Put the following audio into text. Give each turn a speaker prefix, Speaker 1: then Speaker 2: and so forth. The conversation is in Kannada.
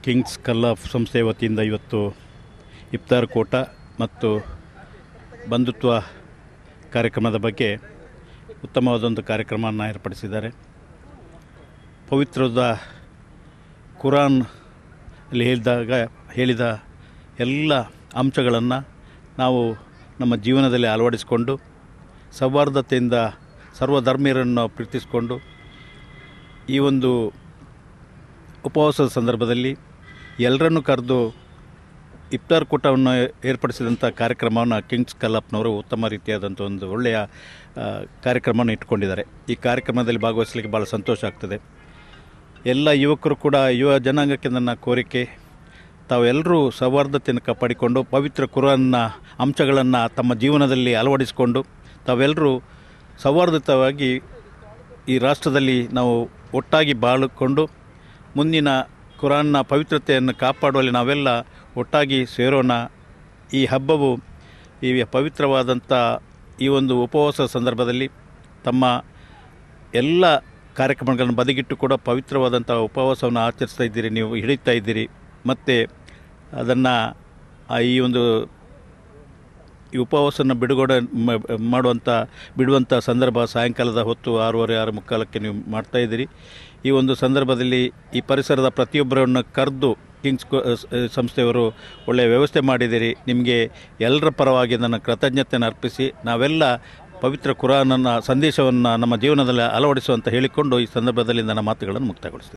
Speaker 1: ಕಿಂಗ್ಸ್ ಕಲ್ಲಾಫ್ ಸಂಸ್ಥೆ ವತಿಯಿಂದ ಇವತ್ತು ಇಫ್ತಾರ್ ಕೂಟ ಮತ್ತು ಬಂಧುತ್ವ ಕಾರ್ಯಕ್ರಮದ ಬಗ್ಗೆ ಉತ್ತಮವಾದೊಂದು ಕಾರ್ಯಕ್ರಮವನ್ನು ಏರ್ಪಡಿಸಿದ್ದಾರೆ. ಪವಿತ್ರವಾದ ಕುರಾನ್ ಅಲ್ಲಿ ಹೇಳಿದ ಎಲ್ಲ ಅಂಶಗಳನ್ನು ನಾವು ನಮ್ಮ ಜೀವನದಲ್ಲಿ ಅಳವಡಿಸಿಕೊಂಡು ಸೌಹಾರ್ದತೆಯಿಂದ ಸರ್ವಧರ್ಮೀಯರನ್ನು ಪ್ರೀತಿಸಿಕೊಂಡು ಈ ಒಂದು ಉಪವಾಸದ ಸಂದರ್ಭದಲ್ಲಿ ಎಲ್ಲರನ್ನೂ ಕರೆದು ಇಫ್ತಾರ್ ಕೂಟವನ್ನು ಏರ್ಪಡಿಸಿದಂಥ ಕಾರ್ಯಕ್ರಮವನ್ನು ಕಿಂಗ್ಸ್ ಕಲ್ಲಾಫ್ನವರು ಉತ್ತಮ ರೀತಿಯಾದಂಥ ಒಂದು ಒಳ್ಳೆಯ ಕಾರ್ಯಕ್ರಮವನ್ನು ಇಟ್ಕೊಂಡಿದ್ದಾರೆ. ಈ ಕಾರ್ಯಕ್ರಮದಲ್ಲಿ ಭಾಗವಹಿಸಲಿಕ್ಕೆ ಭಾಳ ಸಂತೋಷ ಆಗ್ತದೆ. ಎಲ್ಲ ಯುವಕರು ಕೂಡ ಯುವ ಜನಾಂಗಕ್ಕೆ ನನ್ನ ಕೋರಿಕೆ, ತಾವೆಲ್ಲರೂ ಸೌಹಾರ್ದತೆಯನ್ನು ಕಾಪಾಡಿಕೊಂಡು ಪವಿತ್ರ ಕುರಾನ್ನ ಅಂಶಗಳನ್ನು ತಮ್ಮ ಜೀವನದಲ್ಲಿ ಅಳವಡಿಸಿಕೊಂಡು ತಾವೆಲ್ಲರೂ ಸೌಹಾರ್ದಯುತವಾಗಿ ಈ ರಾಷ್ಟ್ರದಲ್ಲಿ ನಾವು ಒಟ್ಟಾಗಿ ಬಾಳಿಕೊಂಡು ಮುಂದಿನ ಕುರಾನ್ನ ಪವಿತ್ರತೆಯನ್ನು ಕಾಪಾಡುವಲ್ಲಿ ನಾವೆಲ್ಲ ಒಟ್ಟಾಗಿ ಸೇರೋಣ. ಈ ಹಬ್ಬವು ಈ ಪವಿತ್ರವಾದಂಥ ಈ ಒಂದು ಉಪವಾಸ ಸಂದರ್ಭದಲ್ಲಿ ತಮ್ಮ ಎಲ್ಲ ಕಾರ್ಯಕ್ರಮಗಳನ್ನು ಬದಿಗಿಟ್ಟು ಕೂಡ ಪವಿತ್ರವಾದಂಥ ಉಪವಾಸವನ್ನು ಆಚರಿಸ್ತಾ ಇದ್ದೀರಿ, ನೀವು ಹಿಡಿತಾ ಇದ್ದೀರಿ. ಮತ್ತು ಅದನ್ನು ಈ ಒಂದು ಈ ಉಪವಾಸವನ್ನು ಬಿಡುವಂಥ ಸಂದರ್ಭ ಸಾಯಂಕಾಲದ ಹೊತ್ತು 6:30-6:45 ನೀವು ಮಾಡ್ತಾಯಿದ್ದೀರಿ. ಈ ಒಂದು ಸಂದರ್ಭದಲ್ಲಿ ಈ ಪರಿಸರದ ಪ್ರತಿಯೊಬ್ಬರನ್ನು ಕರೆದು ಕಿಂಗ್ಸ್ ಸಂಸ್ಥೆಯವರು ಒಳ್ಳೆಯ ವ್ಯವಸ್ಥೆ ಮಾಡಿದ್ದೀರಿ. ನಿಮಗೆ ಎಲ್ಲರ ಪರವಾಗಿ ನನ್ನ ಕೃತಜ್ಞತೆಯನ್ನು ಅರ್ಪಿಸಿ ನಾವೆಲ್ಲ ಪವಿತ್ರ ಕುರಾನನ್ನು ಸಂದೇಶವನ್ನು ನಮ್ಮ ಜೀವನದಲ್ಲಿ ಅಳವಡಿಸುವಂತ ಹೇಳಿಕೊಂಡು ಈ ಸಂದರ್ಭದಲ್ಲಿ ನನ್ನ ಮಾತುಗಳನ್ನು ಮುಕ್ತಾಯಗೊಳಿಸ್ತೀನಿ.